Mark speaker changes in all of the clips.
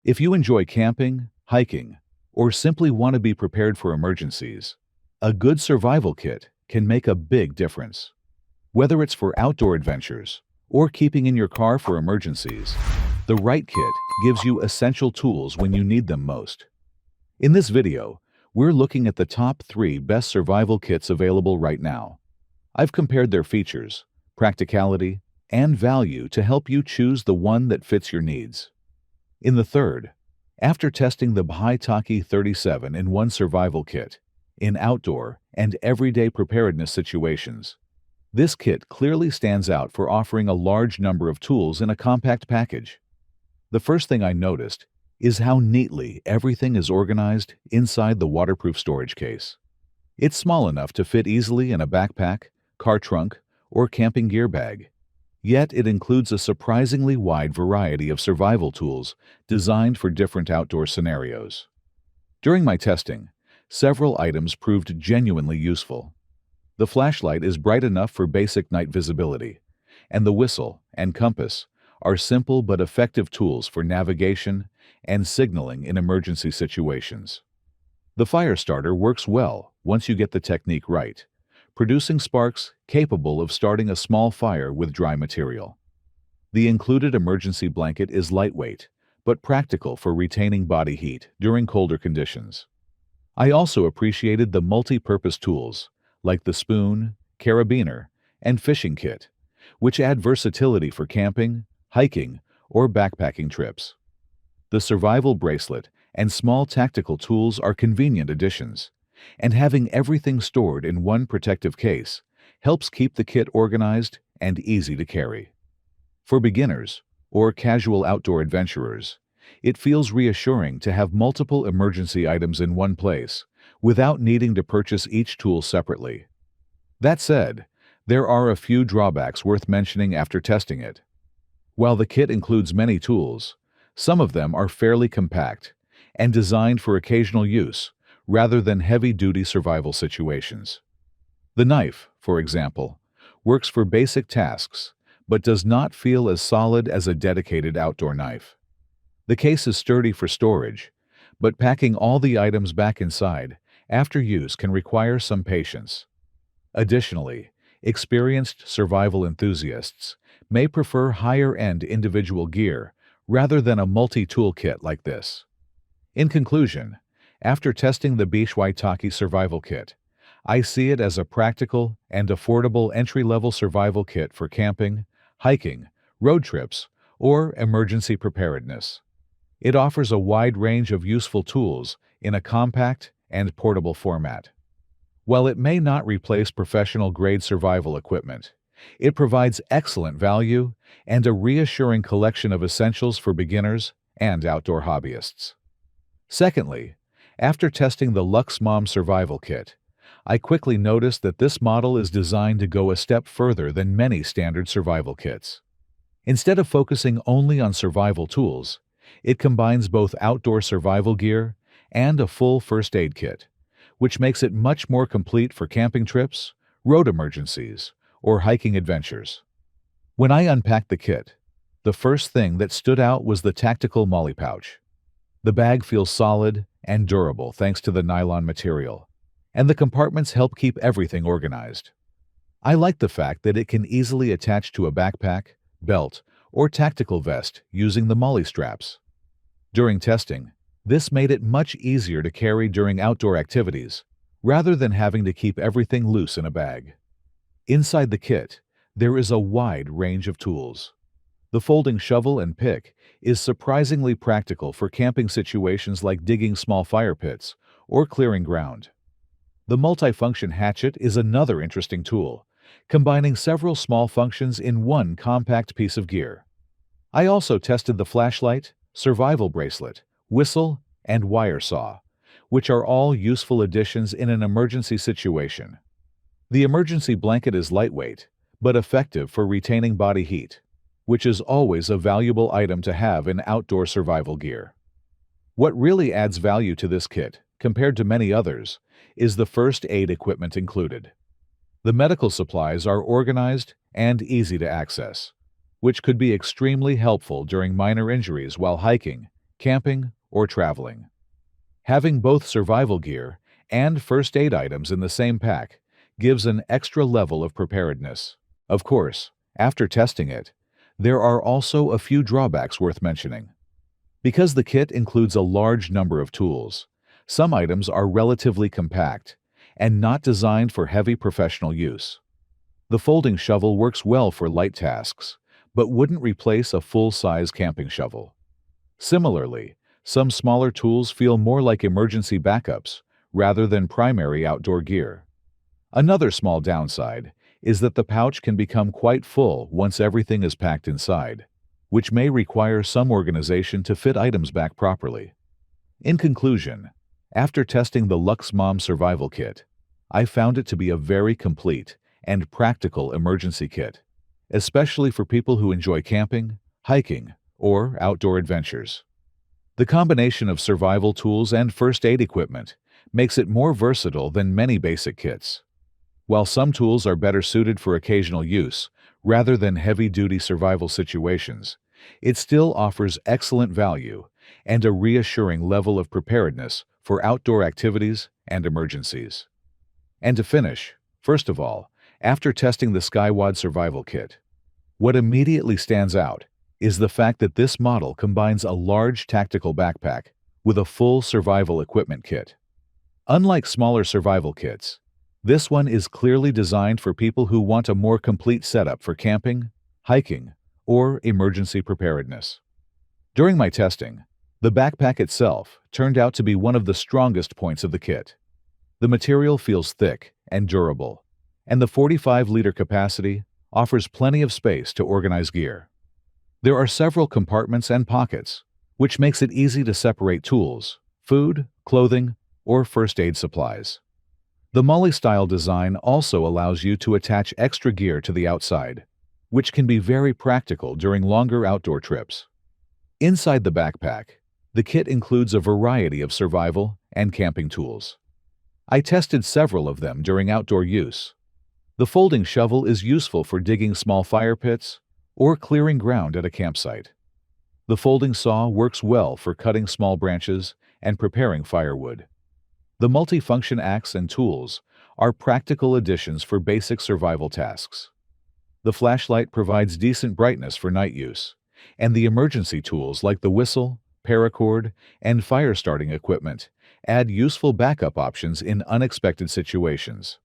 Speaker 1: If you enjoy camping, hiking, or simply want to be prepared for emergencies, a good survival kit can make a big difference. Whether it's for outdoor adventures or keeping in your car for emergencies, the right kit gives you essential tools when you need them most. In this video, we're looking at the top 3 best survival kits available right now. I've compared their features, practicality, and value to help you choose the one that fits your needs. In the third, after testing the Bhai-Taki 37-in-1 survival kit in outdoor and everyday preparedness situations, this kit clearly stands out for offering a large number of tools in a compact package. The first thing I noticed is how neatly everything is organized inside the waterproof storage case. It's small enough to fit easily in a backpack, car trunk, or camping gear bag. Yet it includes a surprisingly wide variety of survival tools designed for different outdoor scenarios. During my testing, several items proved genuinely useful. The flashlight is bright enough for basic night visibility, and the whistle and compass are simple but effective tools for navigation and signaling in emergency situations. The fire starter works well once you get the technique right, producing sparks capable of starting a small fire with dry material. The included emergency blanket is lightweight, but practical for retaining body heat during colder conditions. I also appreciated the multi-purpose tools, like the spoon, carabiner, and fishing kit, which add versatility for camping, hiking, or backpacking trips. The survival bracelet and small tactical tools are convenient additions, and having everything stored in one protective case helps keep the kit organized and easy to carry. For beginners or casual outdoor adventurers, it feels reassuring to have multiple emergency items in one place without needing to purchase each tool separately. That said, there are a few drawbacks worth mentioning after testing it. While the kit includes many tools, some of them are fairly compact and designed for occasional use rather than heavy-duty survival situations. The knife, for example, works for basic tasks but does not feel as solid as a dedicated outdoor knife. The case is sturdy for storage, but packing all the items back inside after use can require some patience. Additionally, experienced survival enthusiasts may prefer higher-end individual gear rather than a multi-tool kit like this. In conclusion, after testing the Bhai-Taki survival kit, I see it as a practical and affordable entry-level survival kit for camping, hiking, road trips, or emergency preparedness. It offers a wide range of useful tools in a compact and portable format. While it may not replace professional-grade survival equipment, it provides excellent value and a reassuring collection of essentials for beginners and outdoor hobbyists. Secondly, after testing the Lux Mom Survival Kit, I quickly noticed that this model is designed to go a step further than many standard survival kits. Instead of focusing only on survival tools, it combines both outdoor survival gear and a full first aid kit, which makes it much more complete for camping trips, road emergencies, or hiking adventures. When I unpacked the kit, the first thing that stood out was the tactical MOLLE pouch. The bag feels solid and durable thanks to the nylon material, and the compartments help keep everything organized. I like the fact that it can easily attach to a backpack, belt, or tactical vest using the MOLLE straps. During testing, this made it much easier to carry during outdoor activities, rather than having to keep everything loose in a bag. Inside the kit, there is a wide range of tools. The folding shovel and pick is surprisingly practical for camping situations like digging small fire pits or clearing ground. The multifunction hatchet is another interesting tool, combining several small functions in one compact piece of gear. I also tested the flashlight, survival bracelet, whistle, and wire saw, which are all useful additions in an emergency situation. The emergency blanket is lightweight, but effective for retaining body heat, which is always a valuable item to have in outdoor survival gear. What really adds value to this kit, compared to many others, is the first aid equipment included. The medical supplies are organized and easy to access, which could be extremely helpful during minor injuries while hiking camping, or traveling. Having both survival gear and first aid items in the same pack gives an extra level of preparedness. Of course, after testing it, there are also a few drawbacks worth mentioning. Because the kit includes a large number of tools, some items are relatively compact and not designed for heavy professional use. The folding shovel works well for light tasks, but wouldn't replace a full-size camping shovel. Similarly, some smaller tools feel more like emergency backups rather than primary outdoor gear. Another small downside is that the pouch can become quite full once everything is packed inside, which may require some organization to fit items back properly. In conclusion, after testing the Lux Mom Survival Kit, I found it to be a very complete and practical emergency kit, especially for people who enjoy camping, hiking, or outdoor adventures. The combination of survival tools and first aid equipment makes it more versatile than many basic kits. While some tools are better suited for occasional use rather than heavy-duty survival situations, it still offers excellent value and a reassuring level of preparedness for outdoor activities and emergencies. And to finish, first of all, after testing the Skywad Survival Kit, what immediately stands out is the fact that this model combines a large tactical backpack with a full survival equipment kit. Unlike smaller survival kits, this one is clearly designed for people who want a more complete setup for camping, hiking, or emergency preparedness. During my testing, the backpack itself turned out to be one of the strongest points of the kit. The material feels thick and durable, and the 45-liter capacity offers plenty of space to organize gear. There are several compartments and pockets, which makes it easy to separate tools, food, clothing, or first aid supplies. The MOLLE-style design also allows you to attach extra gear to the outside, which can be very practical during longer outdoor trips. Inside the backpack, the kit includes a variety of survival and camping tools. I tested several of them during outdoor use. The folding shovel is useful for digging small fire pits or clearing ground at a campsite. The folding saw works well for cutting small branches and preparing firewood. The multifunction axe and tools are practical additions for basic survival tasks. The flashlight provides decent brightness for night use, and the emergency tools like the whistle, paracord, and fire starting equipment add useful backup options in unexpected situations.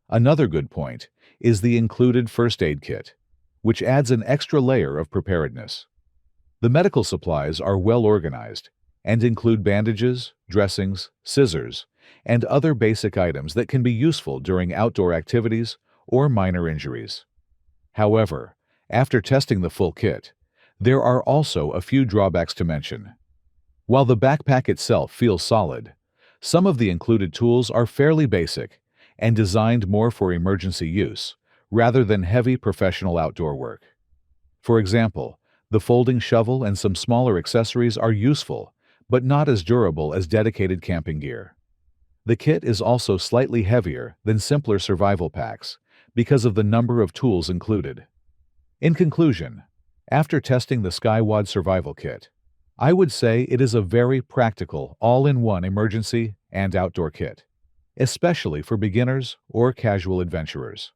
Speaker 1: Another good point is the included first aid kit, which adds an extra layer of preparedness. The medical supplies are well organized and include bandages, dressings, scissors, and other basic items that can be useful during outdoor activities or minor injuries. However, after testing the full kit, there are also a few drawbacks to mention. While the backpack itself feels solid, some of the included tools are fairly basic and designed more for emergency use rather than heavy professional outdoor work. For example, the folding shovel and some smaller accessories are useful, but not as durable as dedicated camping gear. The kit is also slightly heavier than simpler survival packs because of the number of tools included. In conclusion, after testing the Skywad Survival Kit, I would say it is a very practical, all-in-one emergency and outdoor kit, especially for beginners or casual adventurers.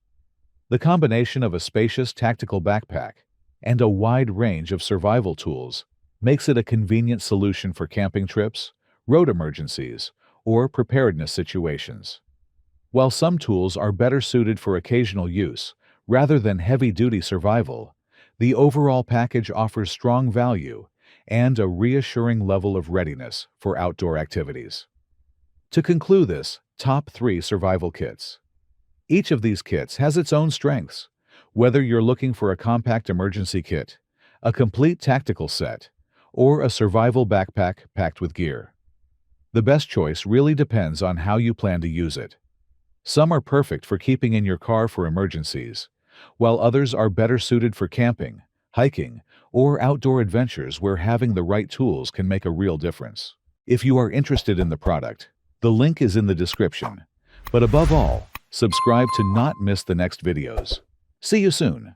Speaker 1: The combination of a spacious tactical backpack and a wide range of survival tools makes it a convenient solution for camping trips, road emergencies, or preparedness situations. While some tools are better suited for occasional use rather than heavy-duty survival, the overall package offers strong value and a reassuring level of readiness for outdoor activities. To conclude this top 3 survival kits. Each of these kits has its own strengths, whether you're looking for a compact emergency kit, a complete tactical set, or a survival backpack packed with gear. The best choice really depends on how you plan to use it. Some are perfect for keeping in your car for emergencies, while others are better suited for camping, hiking, or outdoor adventures where having the right tools can make a real difference. If you are interested in the product, the link is in the description. But above all, subscribe to not miss the next videos. See you soon.